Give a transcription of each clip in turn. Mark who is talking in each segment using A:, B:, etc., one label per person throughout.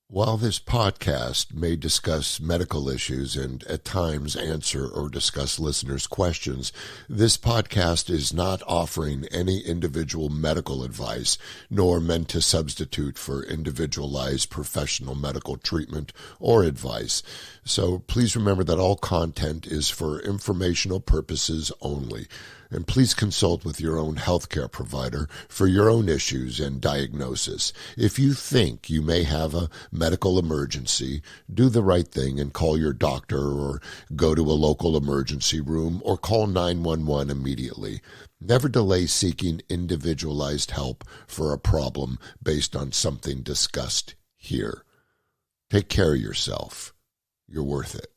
A: While this podcast may discuss medical issues and at times answer or discuss listeners' questions, this podcast is not offering any individual medical advice, nor meant to substitute for individualized professional medical treatment or advice. So please remember that all content is for informational purposes only. And please consult with your own healthcare provider for your own issues and diagnosis. If you think you may have a medical emergency, do the right thing and call your doctor or go to a local emergency room or call 911 immediately. Never delay seeking individualized help for a problem based on something discussed here. Take care of yourself. You're worth it.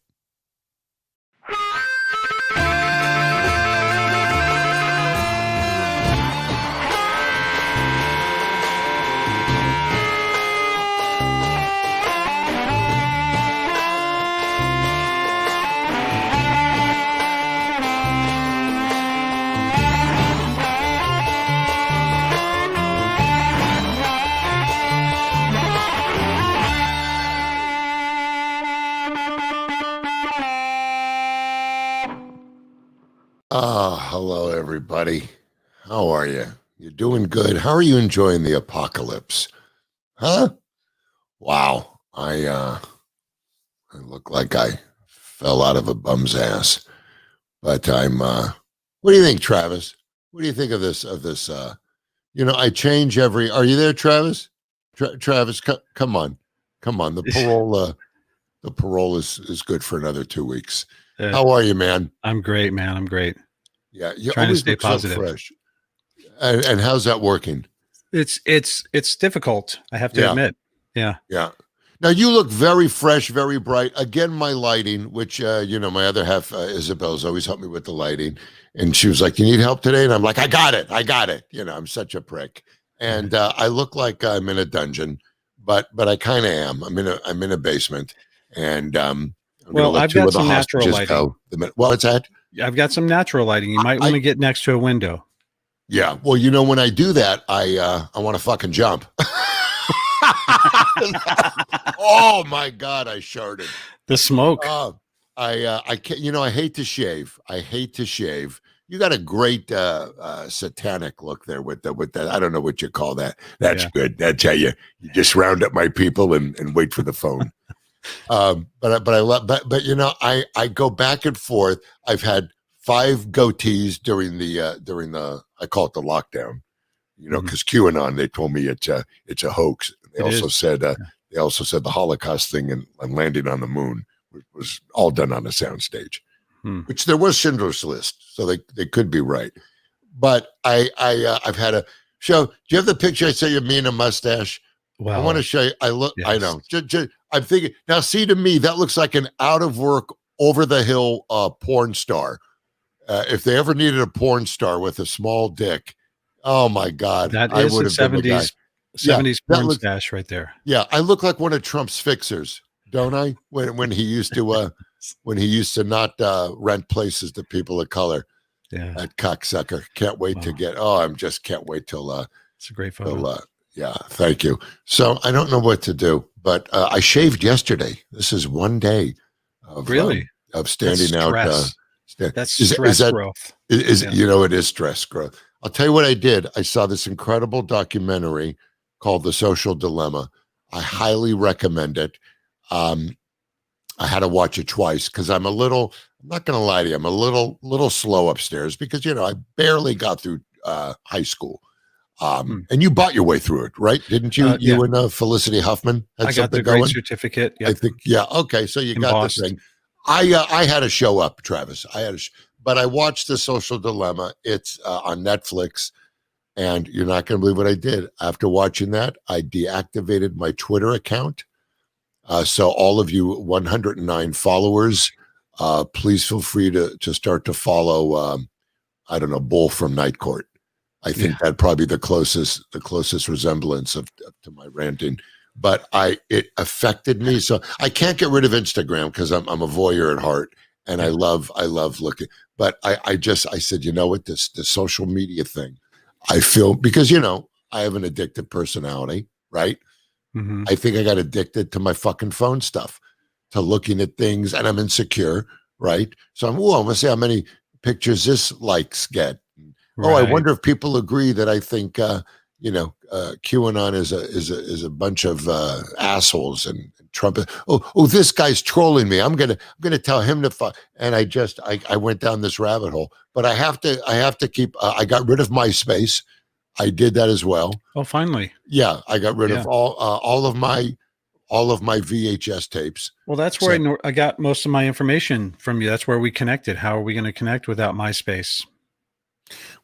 A: Hello, everybody. How are you? You doing good? How are you enjoying the apocalypse? Huh? Wow. I look like I fell out of a bum's ass. But what do you think, Travis? What do you think of this, I change are you there, Travis? Travis, come on. The parole is good for another 2 weeks. How are you, man?
B: I'm great, man. I'm great.
A: Yeah, you
B: trying to
A: always
B: stay
A: look
B: positive.
A: So fresh. And how's that working?
B: It's difficult, I have to admit. Yeah.
A: Now you look very fresh, very bright. Again, my lighting, which my other half, Isabel's always helped me with the lighting, and she was like, "You need help today?" And I'm like, "I got it. I'm such a prick, and I look like I'm in a dungeon, but I kind of am. I'm in a basement, and
B: I've got some natural lighting.
A: What's that?
B: I've got some natural lighting. You might want to get next to a window.
A: Yeah. Well, when I do that, I want to fucking jump. Oh my God, I sharted.
B: The smoke.
A: I can't, I hate to shave. You got a great satanic look there with that. I don't know what you call that. That's good. That's how you just round up my people and wait for the phone. But I love, I go back and forth. I've had 5 goatees during the I call it the lockdown, because QAnon, they told me it's a hoax. They also said the Holocaust thing and landing on the moon was all done on a soundstage, which there was Schindler's List, so they could be right. But I've had a show. Do you have the picture I sent you of me and a mustache? Wow. I want to show you. I know. I'm thinking now. See, to me, that looks like an out of work, over the hill porn star. If they ever needed a porn star with a small dick, oh my God,
B: that is a 70s porn stash right there.
A: Yeah, I look like one of Trump's fixers, don't I? When he used to not rent places to people of color.
B: Yeah,
A: that cocksucker. Can't wait to get. Oh, can't wait till.
B: It's a great photo.
A: Yeah, thank you. So I don't know what to do, but I shaved yesterday. This is one day of standing out.
B: That's stress growth.
A: It is stress growth. I'll tell you what I did. I saw this incredible documentary called The Social Dilemma. I highly recommend it. I had to watch it twice because I'm not going to lie to you, I'm a little slow upstairs because, I barely got through high school. And you bought your way through it, right? Didn't you? You and Felicity Huffman had something going?
B: I got the great certificate. Yep.
A: I think, okay. So you got this thing. I had to show up, Travis. But I watched The Social Dilemma. It's on Netflix, and you're not going to believe what I did. After watching that, I deactivated my Twitter account. So all of you 109 followers, please feel free to start to follow, Bull from Night Court. I think that'd probably be the closest resemblance to my ranting. But it affected me. So I can't get rid of Instagram because I'm a voyeur at heart, and I love looking. But I said, you know what, the social media thing, I feel, because I have an addictive personality, right?
B: Mm-hmm.
A: I think I got addicted to my fucking phone stuff, to looking at things, and I'm insecure, right? So I'm gonna see how many pictures this likes get. Oh, I
B: Right.
A: wonder if people agree that I think QAnon is a bunch of assholes and Trump. Oh, this guy's trolling me. I'm gonna tell him to. And I went down this rabbit hole. But I have to keep. I got rid of MySpace. I did that as well.
B: Oh, finally.
A: Yeah, I got rid of all of my VHS tapes.
B: Well, that's where I got most of my information from you. That's where we connected. How are we going to connect without MySpace?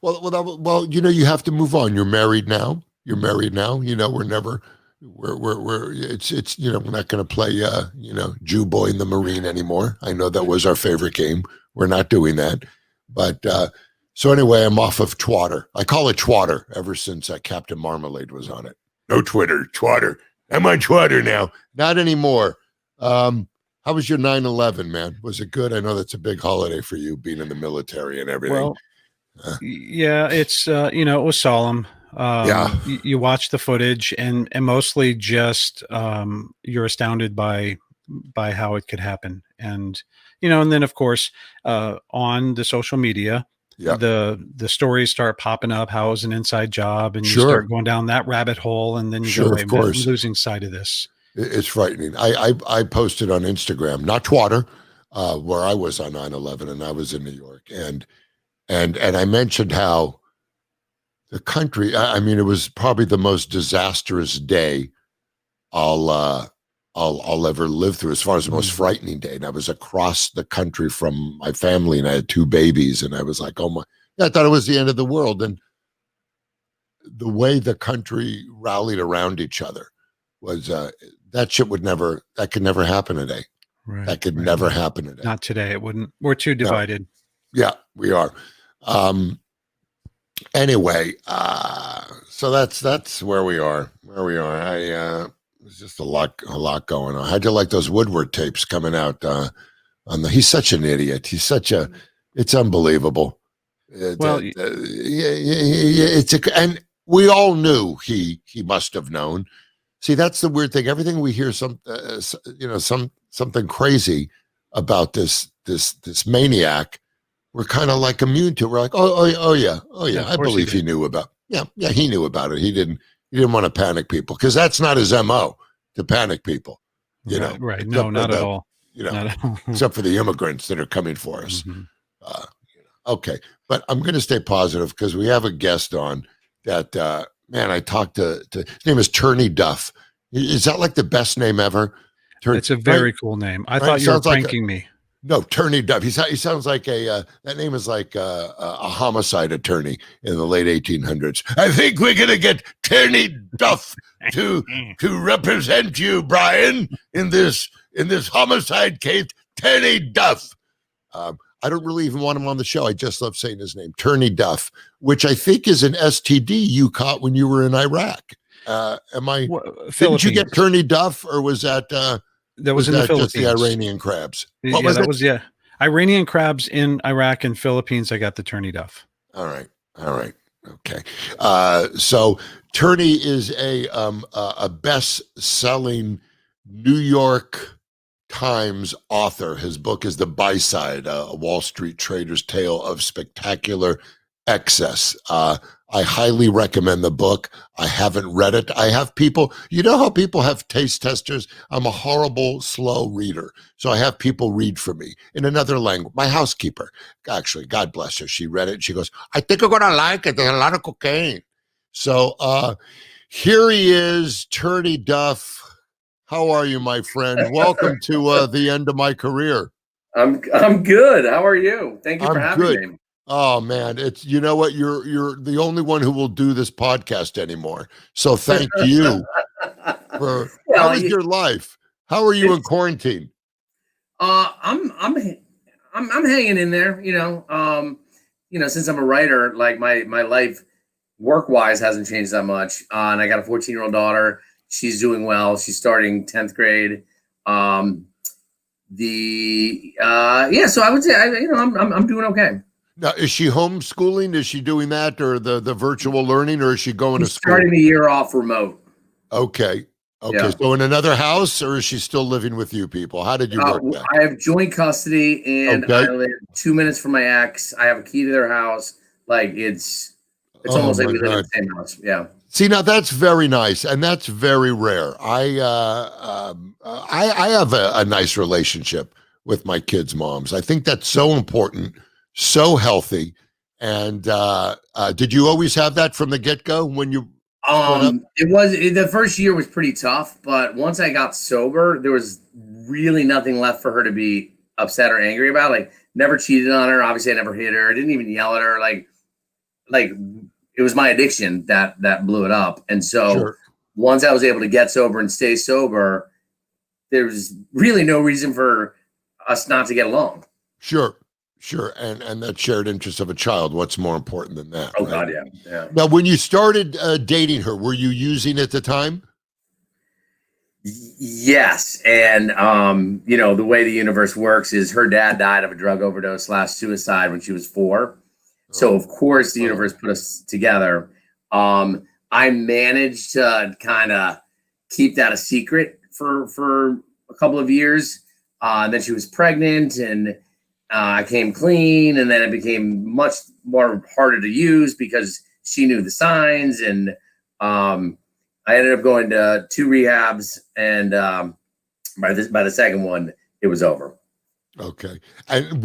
A: Well, you have to move on. You're married now. We're never, it's we're not going to play, Jew Boy in the Marine anymore. I know that was our favorite game. We're not doing that. But, so anyway, I'm off of Twatter. I call it Twatter ever since Captain Marmalade was on it. No Twitter, Twatter. I'm on Twatter now. Not anymore. How was your 9/11, man? Was it good? I know that's a big holiday for you, being in the military and everything.
B: Well, yeah, it's it was solemn. You watch the footage and mostly just you're astounded by how it could happen, and and then of course on the social media, the stories start popping up. How it was an inside job, and you start going down that rabbit hole, and then you go,
A: of course,
B: I'm losing sight of this.
A: It's frightening. I posted on Instagram, not Twitter, where I was on 9/11, and I was in New York, and I mentioned how the country. I mean, it was probably the most disastrous day I'll ever live through, as far as the most frightening day. And I was across the country from my family, and I had 2 babies, and I was like, oh my! I thought it was the end of the world, and the way the country rallied around each other was that could never happen today.
B: Right,
A: that could never happen today.
B: Not today. It wouldn't. We're too divided.
A: No. Yeah, we are. Anyway, so that's where we are. There's just a lot going on. How'd you like those Woodward tapes coming out he's such an idiot. It's unbelievable.
B: Well,
A: and we all knew he must have known. See, that's the weird thing. Everything we hear something crazy about this maniac, we're kind of like immune to. We're like, oh yeah. I believe he knew about. Yeah, he knew about it. He didn't want to panic people, because that's not his MO, to panic people.
B: Right? No, not at all.
A: Not at all. Except for the immigrants that are coming for us. Mm-hmm. Okay, but I'm going to stay positive, because we have a guest on that. Man, I talked to. His name is TURNEY DUFF. Is that like the best name ever?
B: It's a very cool name. I thought you were pranking me.
A: No, TURNEY DUFF. He sounds like that name is like a homicide attorney in the late 1800s. I think we're gonna get TURNEY DUFF to represent you, Brian, in this homicide case. TURNEY DUFF. I don't really even want him on the show. I just love saying his name, TURNEY DUFF, which I think is an STD you caught when you were in Iraq. Didn't you get TURNEY DUFF, or was that?
B: That was in the Philippines.
A: Just the Iranian crabs.
B: Iranian crabs in Iraq and Philippines. I got the TURNEY DUFF.
A: All right. Okay. So TURNEY is a best-selling New York Times author. His book is The Buy-Side, a Wall Street trader's tale of spectacular excess. I highly recommend the book. I haven't read it. I have people, how people have taste testers? I'm a horrible, slow reader. So I have people read for me in another language. My housekeeper, actually, God bless her, she read it. She goes, I think you're going to like it. There's a lot of cocaine. So here he is, TURNEY DUFF. How are you, my friend? Welcome to the end of my career.
C: I'm good. How are you? Thank you for having me.
A: Oh man, it's what, you're the only one who will do this podcast anymore. So thank you for how is your life? How are you in quarantine?
C: I'm hanging in there, since I'm a writer, like my life work-wise hasn't changed that much. And I got a 14-year-old daughter. She's doing well. She's starting 10th grade. So I would say I'm doing okay.
A: Now, is she homeschooling? Is she doing that, or the virtual learning, or is she going to school?
C: Starting the year off remote.
A: Okay. Okay,
C: Yeah.
A: so in another house, or is she still living with you people? How did you work that?
C: I have joint custody, and I
A: Okay.
C: live 2 minutes from my ex. I have a key to their house. Like it's
A: Oh
C: almost like
A: my
C: we live in
A: God.
C: the same house. Yeah.
A: See, now that's very nice, and that's very rare. I have a nice relationship with my kids' moms. I think that's so important, so healthy. And did you always have that from the get-go when you split up?
C: The first year was pretty tough, but once I got sober, there was really nothing left for her to be upset or angry about. Like, never cheated on her. Obviously, I never hit her. I didn't even yell at her. Like it was my addiction that blew it up. And so
A: Sure.
C: once I was able to get sober and stay sober, there's really no reason for us not to get along.
A: Sure. Sure. And that shared interest of a child, what's more important than that?
C: Oh,
A: right?
C: God, yeah. Yeah.
A: Now, when you started dating her, were you using at the time?
C: Yes. And, the way the universe works is her dad died of a drug overdose / suicide when she was 4. So, of course, the universe put us together. I managed to kind of keep that a secret for a couple of years. Then she was pregnant, and I came clean, and then it became much more harder to use because she knew the signs. And I ended up going to 2 rehabs, and by the second one, it was over.
A: Okay. And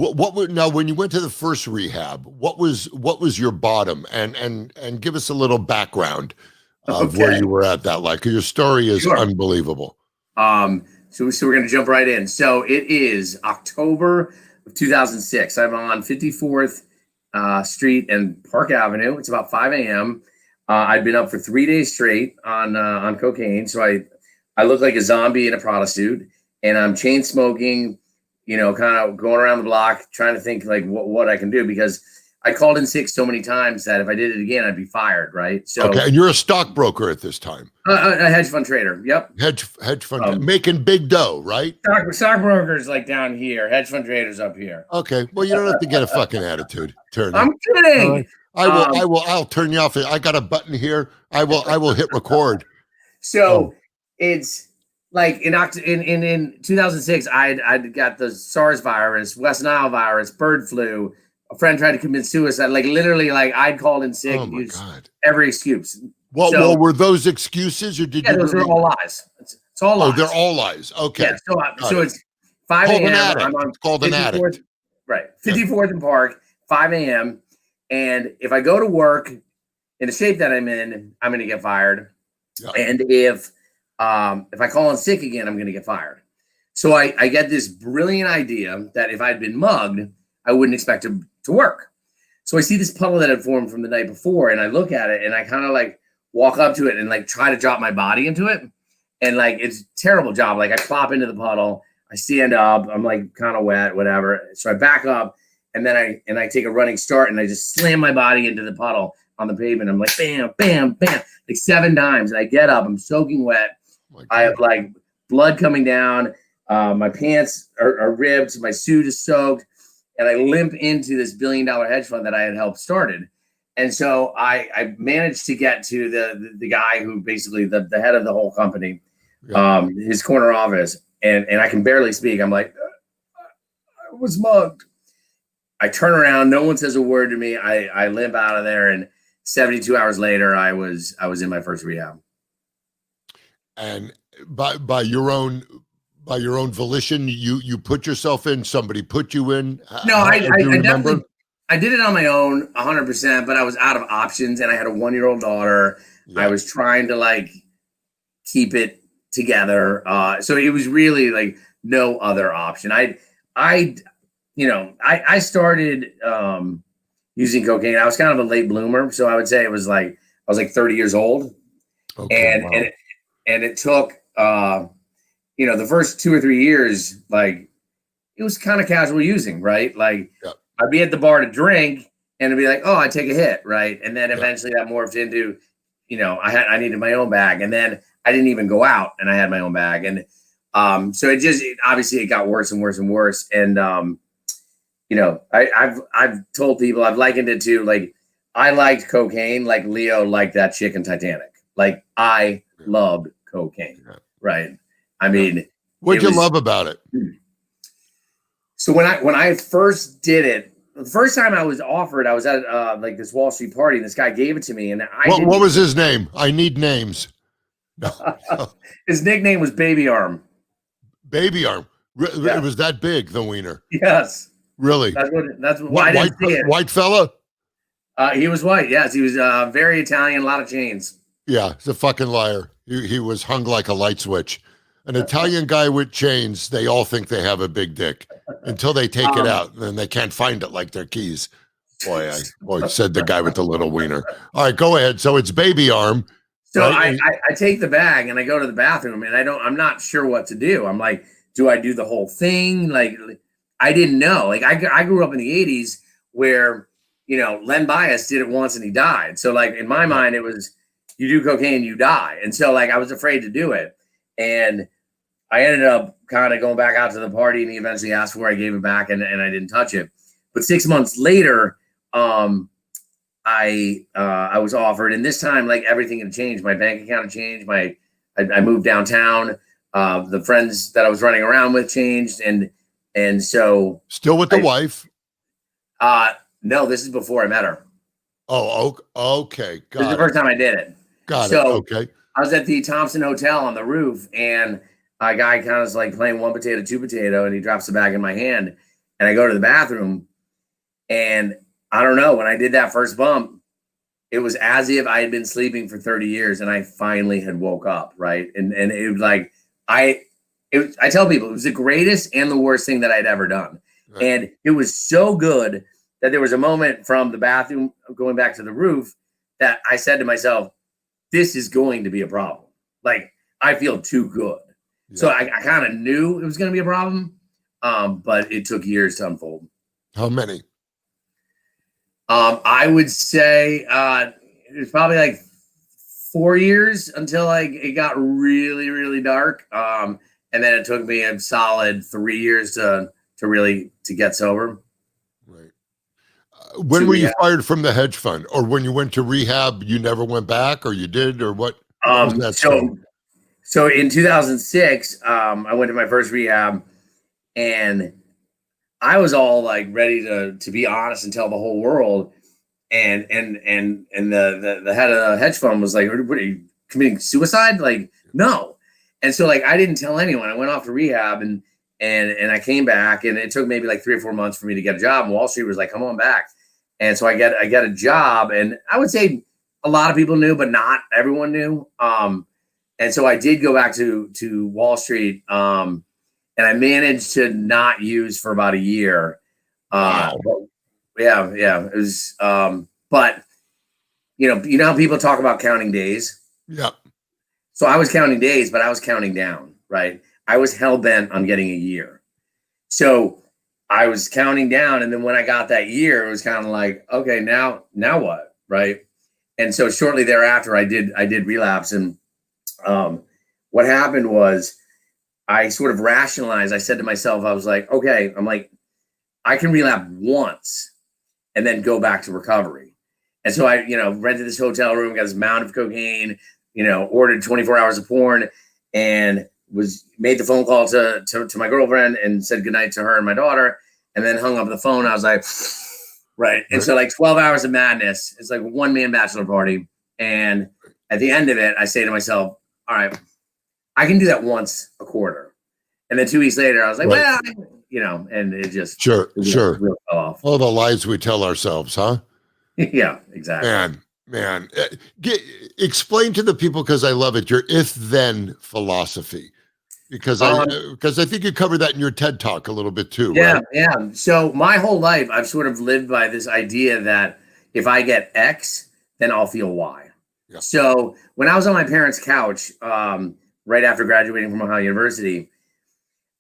A: now when you went to the first rehab, what was your bottom? And give us a little background of where you were at that, like, 'cause your story is unbelievable.
C: So we're going to jump right in. So it is October of 2006. I'm on 54th Street and Park Avenue. It's about 5 a.m. I'd been up for 3 days straight on cocaine. So I look like a zombie in a Prada suit, and I'm chain smoking, kind of going around the block, trying to think like what I can do, because I called in sick so many times that if I did it again, I'd be fired. Right. So,
A: okay. And you're a stockbroker at this time.
C: A hedge fund trader. Yep.
A: Hedge fund, making big dough, right?
C: Stockbrokers like down here, hedge fund traders up here.
A: Okay. Well, you don't have to get a fucking attitude, Turney.
C: I'm kidding.
A: I'll turn you off. I got a button here. I will hit record.
C: So it's like in 2006, I'd got the SARS virus, West Nile virus, bird flu. A friend tried to commit suicide. Like literally, like I'd called in sick, use every excuse.
A: Well, were those excuses, or did you?
C: Those are all lies. It's all lies.
A: Oh, they're all lies. Okay.
C: Yeah, so it's 5 a.m. I'm on
A: called an addict.
C: Right. 54th and Park, 5 a.m. And if I go to work in the shape that I'm in, I'm going to get fired. Yeah. And if I call in sick again, I'm going to get fired. So I get this brilliant idea that if I'd been mugged, I wouldn't expect to work. So I see this puddle that had formed from the night before, and I look at it, and I kind of like walk up to it and like try to drop my body into it. And like, it's a terrible job. Like I plop into the puddle, I stand up, I'm like kind of wet, whatever. So I back up, and then I take a running start, and I just slam my body into the puddle on the pavement. I'm like, bam, bam, bam, like 7 times. And I get up, I'm soaking wet. I have like blood coming down. My pants are ripped. My suit is soaked. And I limp into this $1 billion hedge fund that I had helped started. And so I managed to get to the guy who basically the head of the whole company, his corner office. And I can barely speak. I'm like, I was mugged. I turn around. No one says a word to me. I limp out of there. And 72 hours later, I was in my first rehab.
A: And by your own volition, you put yourself in, somebody put you in?
C: No, I definitely, I did it on my own 100%, but I was out of options, and I had a 1-year-old daughter. Yeah. I was trying to like keep it together. So it was really like no other option. I started using cocaine. I was kind of a late bloomer. So I would say I was like 30 years old. Okay, and it took, the first 2 or 3 years, like it was kind of casual using, right? Like I'd be at the bar to drink and it'd be like, oh, I take a hit. Right. And then eventually that morphed into, I needed my own bag, and then I didn't even go out and I had my own bag. And so obviously it got worse and worse and worse. And, I've told people, I've likened it to like, I liked cocaine like Leo liked that chick in Titanic. Like I loved cocaine, right? I mean,
A: what'd you love about it?
C: So when I first did it, the first time I was offered, I was at like this Wall Street party, and this guy gave it to me, and
A: what was his name? I need names. No.
C: His nickname was Baby Arm.
A: Baby Arm. It was that big, the wiener.
C: Yes.
A: Really?
C: That's why I didn't see it.
A: White fella?
C: He was white. Yes, he was very Italian. A lot of chains.
A: Yeah, he's a fucking liar. He was hung like a light switch. An Italian guy with chains, they all think they have a big dick until they take it out, and then they can't find it like their keys. Boy, said the guy with the little wiener. All right, go ahead. So it's Baby Arm.
C: So right? I take the bag and I go to the bathroom, and I'm not sure what to do. I'm like, do I do the whole thing? Like, I didn't know. Like, I grew up in the 80s where, Len Bias did it once and he died. So like in my mind, it was, you do cocaine, you die. And so like, I was afraid to do it. And I ended up kind of going back out to the party, and he eventually asked for it. I gave it back, and I didn't touch it. But 6 months later, I was offered, and this time, like, everything had changed. My bank account had changed. I moved downtown. The friends that I was running around with changed, and so
A: still with the wife.
C: No, this is before I met her.
A: Oh, okay.
C: This is the first time I did it.
A: Got it. Okay.
C: I was at the Thompson Hotel on the roof, and a guy kind of was like playing one potato, two potato, and he drops the bag in my hand, and I go to the bathroom, and I don't know, when I did that first bump, it was as if I had been sleeping for 30 years and I finally had woke up, right? And it was like, I tell people it was the greatest and the worst thing that I'd ever done. Right. And it was so good that there was a moment from the bathroom going back to the roof that I said to myself, this is going to be a problem. Like, I feel too good. Yeah. So I kind of knew it was going to be a problem, but it took years to unfold.
A: How many?
C: I would say it was probably like 4 years until it got really, really dark. And then it took me a solid 3 years to get sober.
A: Right. When were you fired from the hedge fund, or when you went to rehab, you never went back, or you did, or what? Was that
C: so in 2006, I went to my first rehab, and I was all like ready to be honest and tell the whole world. And the head of the hedge fund was like, what are you committing suicide? Like, no. And so like, I didn't tell anyone. I went off to rehab and I came back, and it took maybe like 3 or 4 months for me to get a job. And Wall Street was like, come on back. And so I get a job, and I would say a lot of people knew, but not everyone knew. And so I did go back to Wall Street. And I managed to not use for about a year.
A: Wow.
C: Yeah. It was, but you know how people talk about counting days?
A: Yeah.
C: So I was counting days, but I was counting down, right? I was hell bent on getting a year. So I was counting down. And then when I got that year, it was kind of like, okay, now what? Right. And so shortly thereafter, I did Relapse. And what happened was, I sort of rationalized. I said to myself, I was like, okay, I can relapse once and then go back to recovery. And so I, rented this hotel room, got this mound of cocaine, ordered 24 hours of porn, and made the phone call to my girlfriend and said goodnight to her and my daughter, and then hung up the phone. I was like, right. And so like 12 hours of madness. It's like a one-man bachelor party. And at the end of it, I say to myself, all right, I can do that once a quarter. And then 2 weeks later, I was like, well, and it just
A: sure.
C: Real fell off.
A: All the lies we tell ourselves, huh?
C: Yeah, exactly.
A: Man. Explain to the people, because I love it, your if-then philosophy. Because I think you covered that in your TED Talk a little bit too.
C: Yeah,
A: right?
C: yeah. So my whole life, I've sort of lived by this idea that if I get X, then I'll feel Y. Yeah. So when I was on my parents' couch, right after graduating from Ohio University,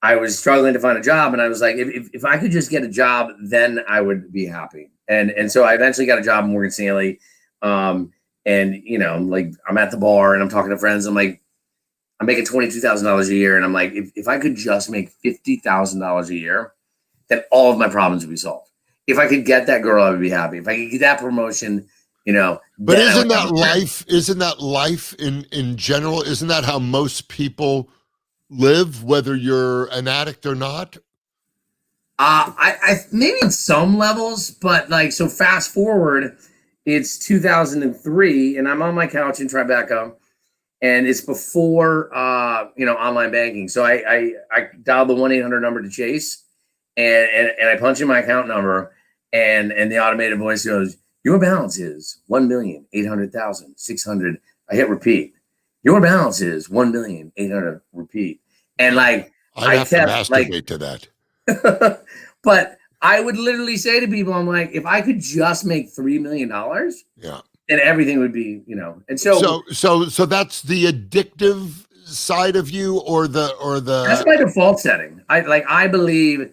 C: I was struggling to find a job, and I was like, if I could just get a job, then I would be happy. And so I eventually got a job at Morgan Stanley. And like, I'm at the bar and I'm talking to friends. I'm like, I'm making $22,000 a year. And I'm like, if I could just make $50,000 a year, then all of my problems would be solved. If I could get that girl, I would be happy. If I could get that promotion, you know.
A: But isn't that life? Isn't that life in general? Isn't that how most people live, whether you're an addict or not?
C: I maybe in some levels, but like, so fast forward, it's 2003, and I'm on my couch in Tribeca, and it's before you know, online banking. So I dialed the 1-800 number to Chase, and I punch in my account number, and the automated voice goes, "Your balance is 1,800,600." I hit repeat. "Your balance is 1,800,000." Repeat. And like,
A: I have
C: kept,
A: to masturbate to that.
C: But I would literally say to people, I'm like, if I could just make $3 million,
A: yeah,
C: then everything would be, you know. And so
A: that's the addictive side of you, or the
C: that's my default setting. I believe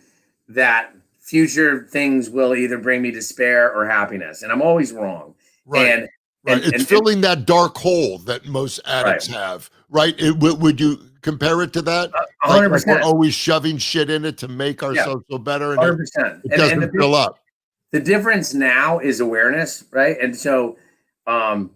C: that future things will either bring me despair or happiness, and I'm always wrong.
A: Right. Right. It's filling that dark hole that most addicts have, right? Would you compare it to that?
C: 100%.
A: Like we're always shoving shit in it to make ourselves feel better, and
C: 100%.
A: it doesn't fill up.
C: The difference now is awareness, right? And so in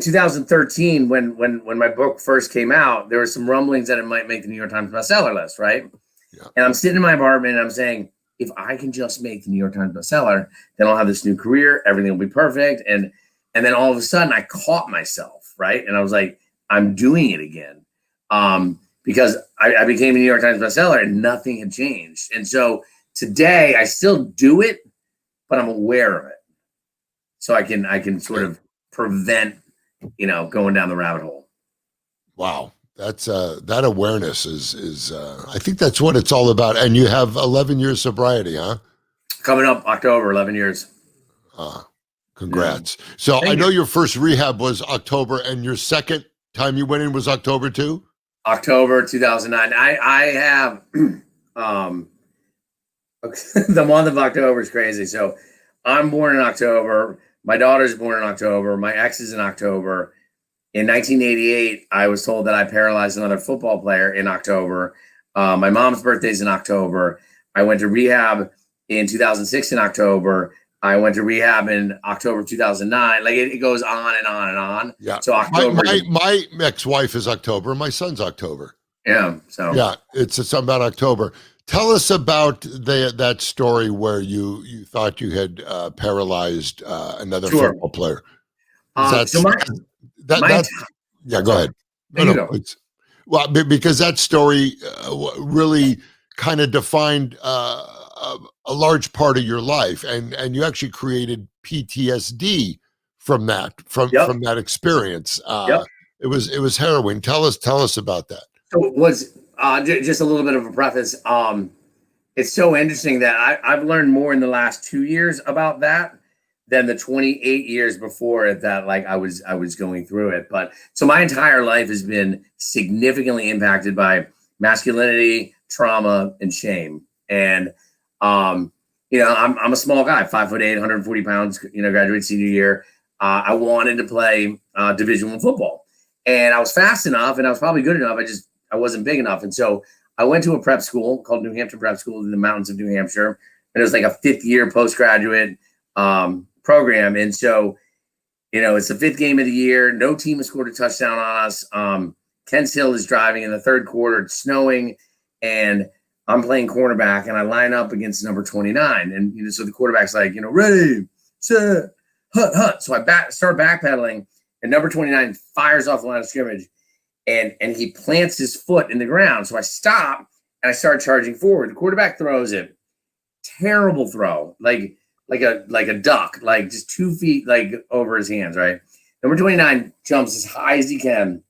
C: 2013, when my book first came out, there were some rumblings that it might make the New York Times bestseller list, right? Yeah. And I'm sitting in my apartment and I'm saying, if I can just make the New York Times bestseller, then I'll have this new career, everything will be perfect. And then all of a sudden I caught myself, right? And I was like, I'm doing it again. Because I became a New York Times bestseller and nothing had changed. And so today I still do it, but I'm aware of it. So I can sort of prevent, you know, going down the rabbit hole.
A: Wow. That's that awareness is I think that's what it's all about. And you have 11 years sobriety, huh?
C: Coming up October, 11 years.
A: Congrats. Yeah. So I know your first rehab was October, and your second time you went in was October too?
C: October 2009. I have the month of October is crazy. So I'm born in October. My daughter's born in October. My ex is in October. In 1988, I was told that I paralyzed another football player in October. My mom's birthday's in October. I went to rehab in 2006 in October. I went to rehab in October 2009. Like it goes on and on and on.
A: Yeah.
C: So October.
A: My ex-wife is October. My son's October.
C: Yeah. So
A: yeah, it's something about October. Tell us about that story where you thought you had paralyzed another football player.
C: Yeah,
A: go ahead. Well, because that story really kind of defined a large part of your life, and you actually created PTSD from that experience. It was harrowing. Tell us about that.
C: So it was just a little bit of a preface. It's so interesting that I've learned more in the last 2 years about that than the 28 years before it, that like I was going through it. But so my entire life has been significantly impacted by masculinity, trauma, and shame. And you know, I'm a small guy, 5'8", 140 pounds, you know, graduated senior year. I wanted to play Division I football, and I was fast enough and I was probably good enough. I wasn't big enough. And so I went to a prep school called New Hampshire Prep School in the mountains of New Hampshire. And it was like a 5th year postgraduate program. And so, you know, it's the 5th game of the year. No team has scored a touchdown on us. Kent Hill is driving in the 3rd quarter. It's snowing, and I'm playing cornerback, and I line up against number 29. And, you know, so the quarterback's like, you know, ready, set, hut. So I start backpedaling, and number 29 fires off the line of scrimmage, and he plants his foot in the ground. So I stop, and I start charging forward. The quarterback throws it. Terrible throw, like a duck, like just 2 feet like over his hands, right? Number 29 jumps as high as he can,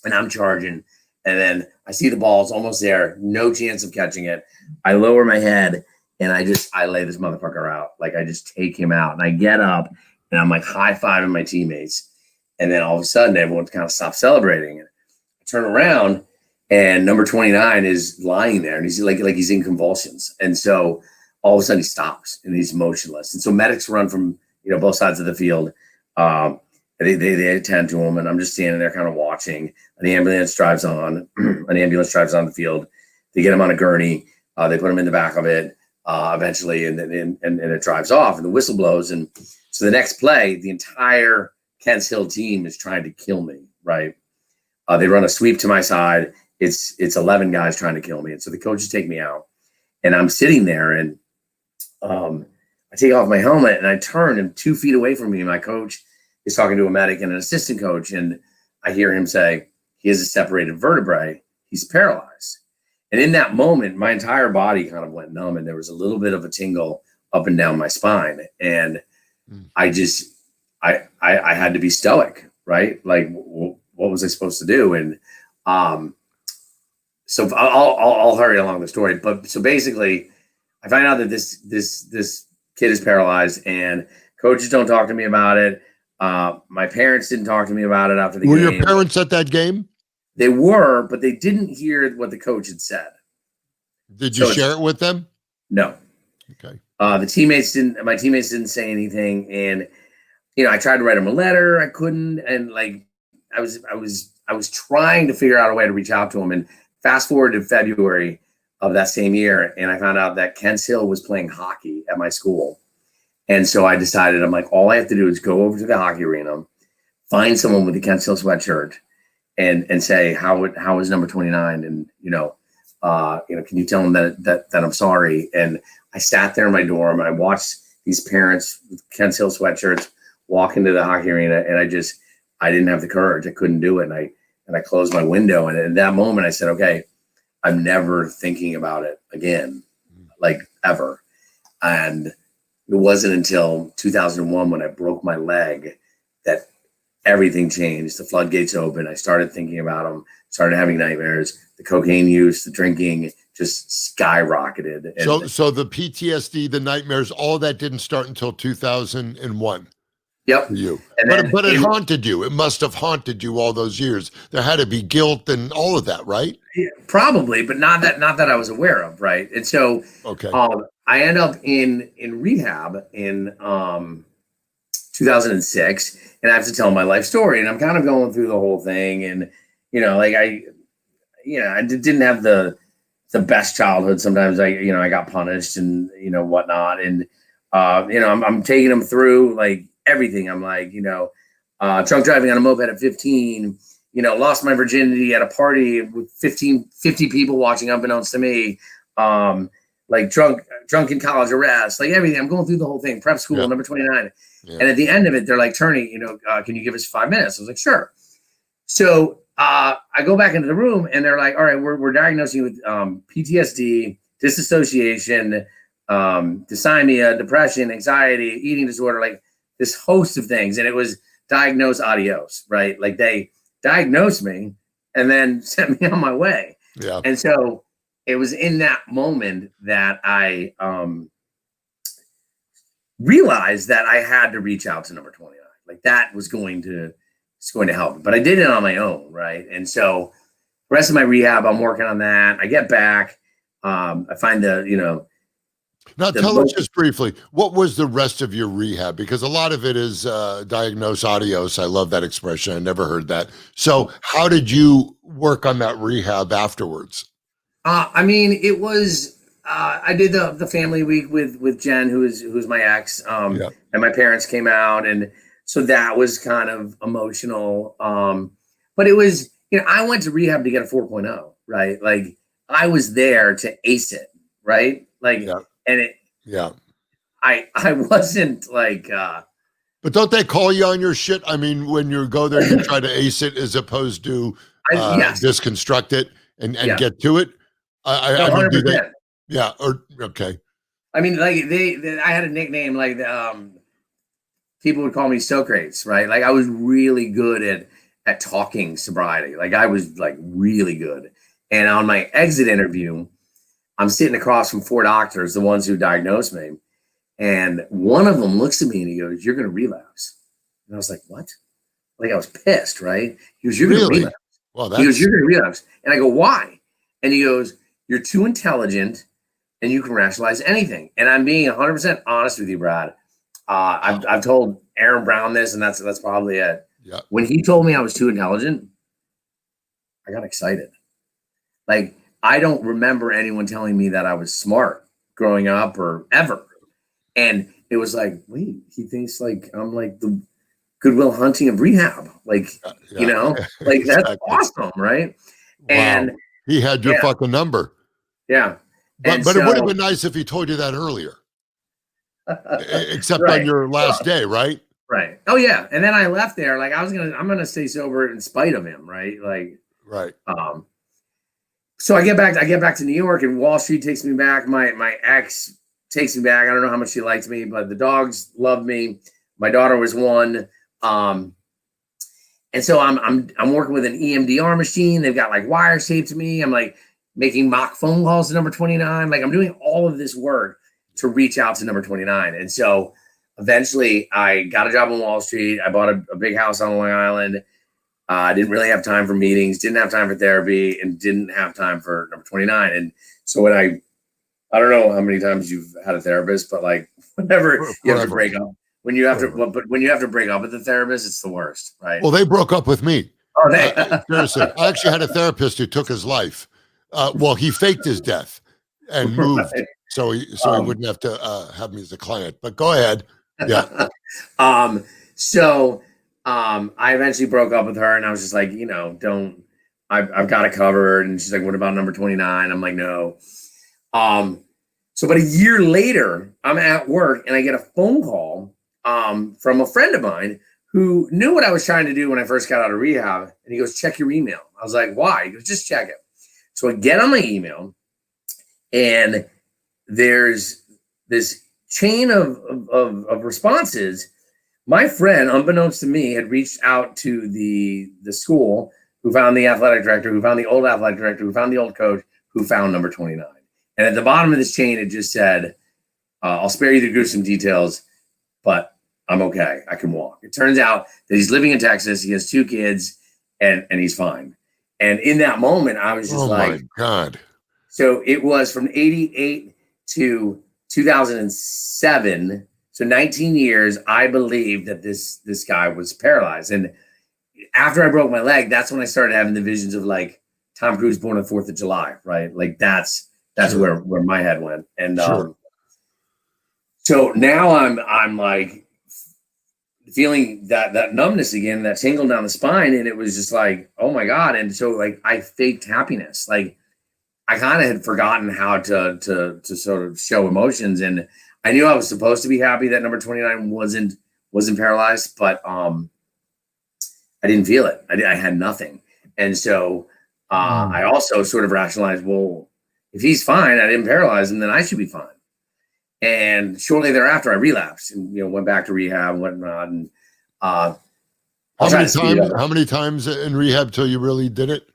C: and I'm charging. And then I see the ball's almost there, no chance of catching it. I lower my head, and I lay this motherfucker out. Like I just take him out, and I get up, and I'm like high-fiving my teammates. And then all of a sudden, everyone kind of stops celebrating. And I turn around, and number 29 is lying there, and he's like he's in convulsions. And so all of a sudden he stops and he's motionless. And so medics run from, you know, both sides of the field. They attend to him, and I'm just standing there kind of watching. An ambulance drives on the field. They get him on a gurney. They put him in the back of it eventually, and it drives off, and the whistle blows. And So the next play, the entire Kents Hill team is trying to kill me, right? They run a sweep to my side. It's 11 guys trying to kill me. And so the coaches take me out, and I'm sitting there, and I take off my helmet, and I turn, and 2 feet away from me, my coach is talking to a medic and an assistant coach, and I hear him say, he has a separated vertebrae. He's paralyzed. And in that moment, my entire body kind of went numb, and there was a little bit of a tingle up and down my spine. And I had to be stoic, right? Like, what was I supposed to do? And so I'll hurry along the story. But so basically, I find out that this kid is paralyzed, and coaches don't talk to me about it. My parents didn't talk to me about it after the game.
A: Were your parents at that game?
C: They were, but they didn't hear what the coach had said.
A: Did you share it with them?
C: No.
A: Okay.
C: My teammates didn't say anything. And, I tried to write them a letter. I couldn't. And like, I was trying to figure out a way to reach out to them. And fast forward to February of that same year, and I found out that Kents Hill was playing hockey at my school. And so I decided, I'm like, all I have to do is go over to the hockey arena, find someone with the Kents Hill sweatshirt, and say, how is number 29? And, can you tell them that I'm sorry? And I sat there in my dorm, and I watched these parents with Kents Hill sweatshirts walk into the hockey arena, and I didn't have the courage. I couldn't do it. And I closed my window. And in that moment, I said, okay, I'm never thinking about it again, like ever. And it wasn't until 2001 when I broke my leg that everything changed. The floodgates opened. I started thinking about them, started having nightmares. The cocaine use, the drinking just skyrocketed. And
A: so the PTSD, the nightmares, all that didn't start until 2001.
C: Yep.
A: For you. But it haunted you. It must have haunted you all those years. There had to be guilt and all of that, right?
C: Yeah, probably, but not that I was aware of, right? And so I end up in rehab in 2006, and I have to tell my life story, and I'm kind of going through the whole thing, and I didn't have the best childhood. Sometimes I got punished and whatnot, and I'm taking them through like everything. I'm like drunk driving on a moped at 15. Lost my virginity at a party with 50 people watching unbeknownst to me. Like drunken college arrest, like everything. I'm going through the whole thing. Prep school, number 29. Yeah. And at the end of it, they're like, Turney, can you give us 5 minutes? I was like, sure. So I go back into the room, and they're like, all right, we're diagnosing you with PTSD, disassociation, dysthymia, depression, anxiety, eating disorder, like this host of things. And it was diagnose adios, right? Like they diagnosed me and then sent me on my way.
A: Yeah.
C: And so it was in that moment that I realized that I had to reach out to number 29. Like that was going to help. But I did it on my own, right? And so the rest of my rehab, I'm working on that. I get back. I find
A: Now tell us just briefly, what was the rest of your rehab? Because a lot of it is diagnose adios. I love that expression. I never heard that. So how did you work on that rehab afterwards?
C: It was I did the family week with Jen, who's my ex, and my parents came out, and so that was kind of emotional. But it was, I went to rehab to get a 4.0, right? Like I was there to ace it, right? Like, and I wasn't like,
A: but don't they call you on your shit? I mean, when you go there, you try to ace it as opposed to disconstruct it and get to it. I mean, do they? Yeah. Or okay.
C: I mean, like I had a nickname, like people would call me Socrates, right? Like I was really good at talking sobriety. Like I was like really good. And on my exit interview, I'm sitting across from 4 doctors, the ones who diagnosed me. And one of them looks at me and he goes, "You're going to relapse." And I was like, "What?" Like I was pissed, right? He goes, "You're going to relapse."
A: Well,
C: he goes, "You're going to relapse." And I go, "Why?" And he goes, "You're too intelligent and you can rationalize anything." And I'm being 100% honest with you, Brad. I've told Aaron Brown this, and that's probably it.
A: Yeah.
C: When he told me I was too intelligent, I got excited. Like, I don't remember anyone telling me that I was smart growing up or ever. And it was like, wait, he thinks like I'm like the Goodwill Hunting of rehab. Like, you know, like that's awesome, right?
A: Wow.
C: And
A: he had your fucking number.
C: Yeah.
A: But it would have been nice if he told you that earlier. Except on your last day, right?
C: Right. Oh yeah. And then I left there. Like I'm gonna stay sober in spite of him, right? Like
A: right.
C: So I get back to New York, and Wall Street takes me back. My ex takes me back. I don't know how much she liked me, but the dogs loved me. My daughter was one. And so I'm working with an EMDR machine. They've got like wires taped to me. I'm like making mock phone calls to number 29. Like I'm doing all of this work to reach out to number 29. And so eventually I got a job on Wall Street. I bought a big house on Long Island. I didn't really have time for meetings, didn't have time for therapy, and didn't have time for number 29. And so when I don't know how many times you've had a therapist, but like whenever you have to break up, when you have to break up with the therapist, it's the worst, right?
A: Well, they broke up with me.
C: Oh, they
A: seriously. I actually had a therapist who took his life. Well, he faked his death and moved, so he wouldn't have to have me as a client. But go ahead. Yeah.
C: I eventually broke up with her, and I was just like, I've got it covered. And she's like, what about number 29? I'm like, no. So about a year later, I'm at work and I get a phone call from a friend of mine who knew what I was trying to do when I first got out of rehab. And he goes, check your email. I was like, why? He goes, just check it. So I get on my email, and there's this chain of responses. My friend, unbeknownst to me, had reached out to the school, who found the athletic director, who found the old athletic director, who found the old coach, who found number 29. And at the bottom of this chain, it just said, I'll spare you the gruesome details, but I'm okay. I can walk. It turns out that he's living in Texas. He has 2 kids, and he's fine. And in that moment, I was just like,
A: oh my God.
C: So it was from 88 to 2007. So 19 years, I believed that this guy was paralyzed. And after I broke my leg, that's when I started having the visions of like Tom Cruise born on 4th of July, right? Like that's sure. where my head went. And
A: sure.
C: So now I'm like feeling that numbness again, that tingle down the spine. And it was just like, oh my God. And so like I faked happiness. Like I kind of had forgotten how to sort of show emotions. And I knew I was supposed to be happy that number 29 wasn't paralyzed, but I didn't feel it. I had nothing. And so I also sort of rationalized, well, if he's fine, I didn't paralyze him, then I should be fine. And shortly thereafter, I relapsed and went back to rehab and whatnot. And
A: how many times in rehab till you really did it?